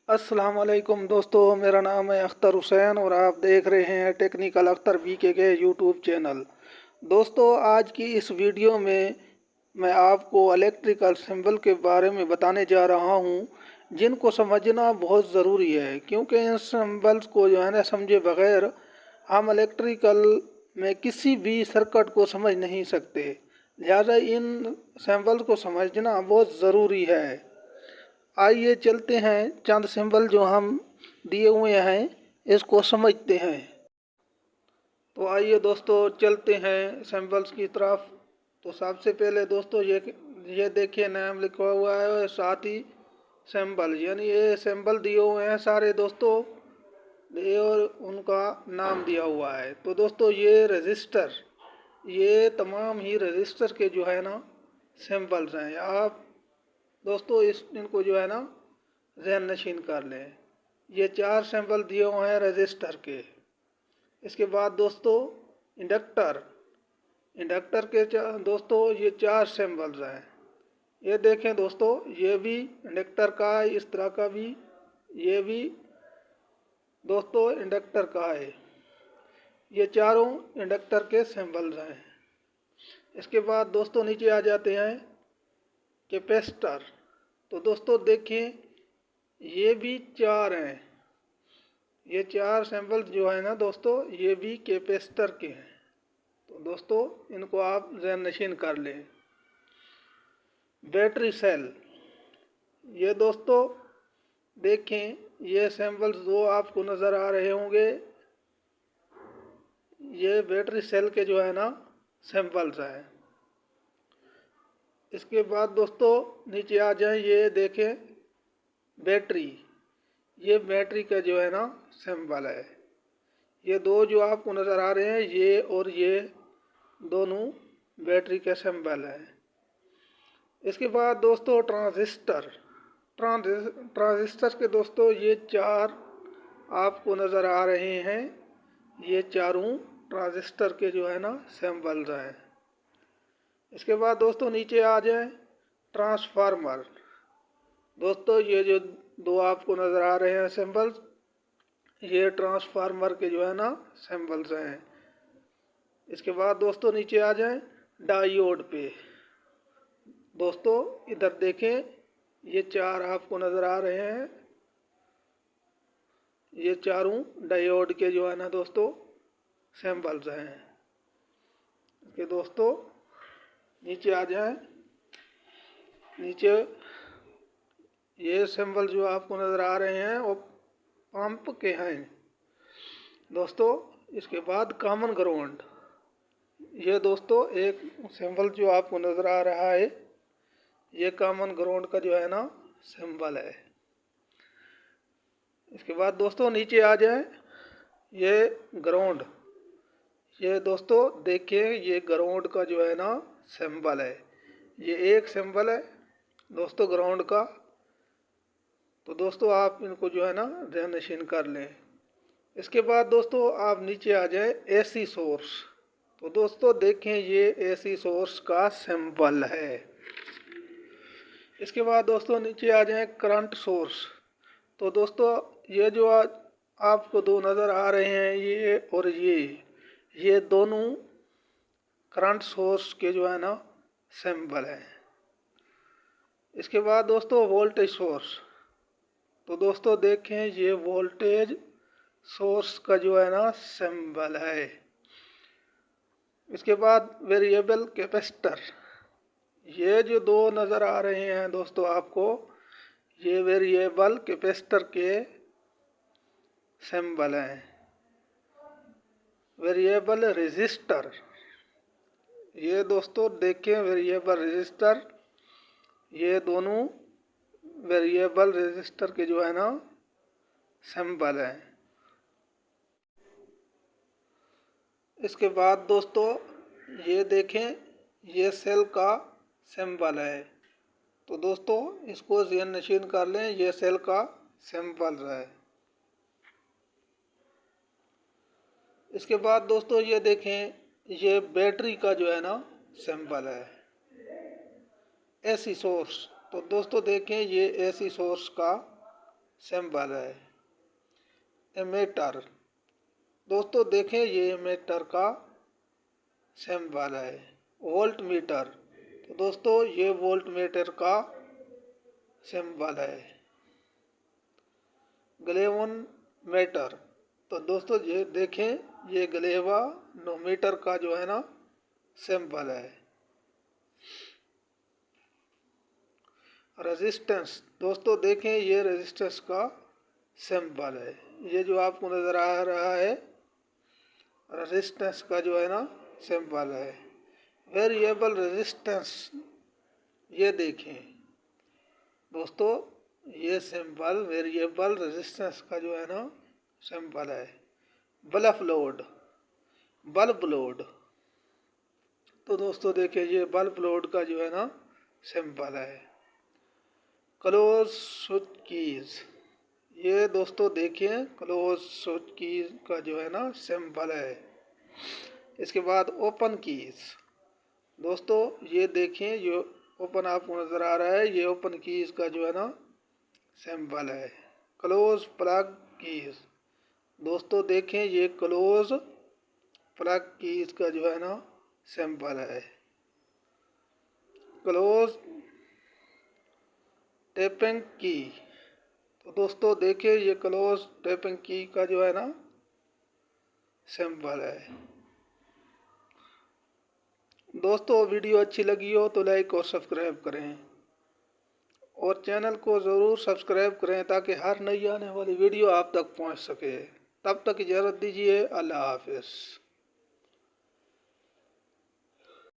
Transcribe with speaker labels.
Speaker 1: अस्सलाम वालेकुम दोस्तों, मेरा नाम है अख्तर हुसैन और आप देख रहे हैं technical Akhtar BK YouTube channel. दोस्तों, आज की इस वीडियो में मैं आपको इलेक्ट्रिकल सिंबल के बारे में बताने जा रहा हूं, जिनको समझना बहुत ज़रूरी है, क्योंकि इन सिंबल्स को जो है ना समझे बगैर हम इलेक्ट्रिकल में किसी भी सर्किट को समझ नहीं सकते। लिहाजा इन सिंबल्स को समझना बहुत ज़रूरी है। आइए चलते हैं, चंद सिंबल जो हम दिए हुए हैं इसको समझते हैं। तो आइए दोस्तों चलते हैं सिंबल्स की तरफ। तो सबसे पहले दोस्तों ये देखिए, नाम लिखा हुआ है और साथ ही सिंबल, यानी ये सिंबल दिए हुए हैं सारे दोस्तों, ये और उनका नाम दिया हुआ है। तो दोस्तों ये रजिस्टर, ये तमाम ही रजिस्टर के जो है ना सिंबल्स हैं। आप दोस्तों इनको जो है ना जहन नशीन कर लें। ये 4 सिंबल दिए हुए हैं रजिस्टर के। इसके बाद दोस्तों इंडक्टर, इंडक्टर के दोस्तों ये 4 सिंबल्स हैं। ये देखें दोस्तों, ये भी इंडक्टर का है, इस तरह का भी, ये भी दोस्तों इंडक्टर का है। ये चारों इंडक्टर के सिंबल्स हैं। इसके बाद दोस्तों नीचे आ जाते हैं कैपेसिटर। तो दोस्तों देखिए, ये भी 4 हैं। ये 4 सिंबल जो है ना दोस्तों, ये भी कैपेसिटर के हैं। तो दोस्तों इनको आप ज़हन नशीन कर लें। बैटरी सेल, ये दोस्तों देखें, ये सिंबल्स दो आपको नज़र आ रहे होंगे, ये बैटरी सेल के जो है ना सिंबल्स हैं। इसके बाद दोस्तों नीचे आ जाए, ये देखें बैटरी, ये बैटरी का जो है ना सिंबल है। ये दो जो आपको नज़र आ रहे हैं, ये और ये दोनों बैटरी के सिंबल हैं। इसके बाद दोस्तों ट्रांजिस्टर, ट्रांजिस्टर के दोस्तों ये 4 आपको नज़र आ रहे हैं, ये चारों ट्रांजिस्टर के जो है ना सिंबल्स हैं। इसके बाद दोस्तों नीचे आ जाए ट्रांसफार्मर। दोस्तों ये जो दो आपको नज़र आ रहे हैं सिंबल्स, ये ट्रांसफार्मर के जो है ना सिंबल्स हैं। इसके बाद दोस्तों नीचे आ जाएं डायोड पे। दोस्तों इधर देखें, ये 4 आपको नज़र आ रहे हैं, ये चारों डायोड के जो है ना दोस्तों सिंबल्स हैं। इसके दोस्तों नीचे आ जाएं, नीचे ये सिंबल जो आपको नज़र आ रहे हैं वो पंप के हैं दोस्तों। इसके बाद कॉमन ग्राउंड, ये दोस्तों एक सिंबल जो आपको नज़र आ रहा है, ये कॉमन ग्राउंड का जो है ना सिंबल है। इसके बाद दोस्तों नीचे आ जाए, ये ग्राउंड, ये दोस्तों देखिए, ये ग्राउंड का जो है ना सिंबल है। ये एक सिंबल है दोस्तों ग्राउंड का। तो दोस्तों आप इनको जो है ना ध्यान नशीन कर लें। इसके बाद दोस्तों आप नीचे आ जाए AC सोर्स। तो दोस्तों देखें, ये AC सोर्स का सिंबल है। इसके बाद दोस्तों नीचे आ जाए करंट सोर्स। तो दोस्तों ये जो आपको दो नज़र आ रहे हैं, ये और ये दोनों करंट सोर्स के जो है ना सिंबल है। इसके बाद दोस्तों वोल्टेज सोर्स। तो दोस्तों देखें, ये वोल्टेज सोर्स का जो है ना सिंबल है। इसके बाद वेरिएबल कैपेसिटर, ये जो दो नज़र आ रहे हैं दोस्तों आपको, ये वेरिएबल कैपेसिटर के सिंबल हैं। वेरिएबल रेजिस्टर, ये दोस्तों देखें वेरिएबल रेजिस्टर, ये दोनों वेरिएबल रेजिस्टर के जो है ना सिंबल हैं। इसके बाद दोस्तों ये देखें, ये सेल का सिंबल है। तो दोस्तों इसको ज़हन नशीन कर लें, ये सेल का सिंबल है। इसके बाद दोस्तों ये देखें, ये बैटरी का जो है ना सिंबल है। AC सोर्स, तो दोस्तों देखें, ये AC सोर्स का सिंबल है। एमीटर, दोस्तों देखें ये एमीटर का सिंबल है। वोल्ट मीटर, तो दोस्तों ये वोल्ट मीटर का सिंबल है। ग्लेवोमीटर, तो दोस्तों ये देखें ये ग्लेवानोमीटर का जो है ना सिंबल है। रेजिस्टेंस, दोस्तों देखें ये रेजिस्टेंस का सिंबल है। ये जो आपको नज़र आ रहा है रेजिस्टेंस का जो है ना सिंबल है। वेरिएबल रेजिस्टेंस, ये देखें दोस्तों ये सिंबल वेरिएबल रेजिस्टेंस का जो है ना सिंबल है। बल्ब लोड, बल्ब लोड, तो दोस्तों देखिए ये बल्ब लोड का जो है ना सिंबल है। क्लोज स्विच कीज, ये दोस्तों देखिए क्लोज स्विच कीज का जो है ना सिंबल है। इसके बाद ओपन कीज, दोस्तों ये देखें जो ओपन आपको नज़र आ रहा है ये ओपन कीज का जो है ना सिंबल है। क्लोज प्लग कीज, दोस्तों देखें ये क्लोज प्लग कीज का जो है ना सिंबल है। क्लोज टैपिंग की, तो दोस्तों देखिए ये क्लोज टैपिंग की का जो है ना सिंबल है। दोस्तों वीडियो अच्छी लगी हो तो लाइक और सब्सक्राइब करें और चैनल को ज़रूर सब्सक्राइब करें ताकि हर नई आने वाली वीडियो आप तक पहुंच सके। तब तक इजाज़त दीजिए। अल्लाह हाफिज़।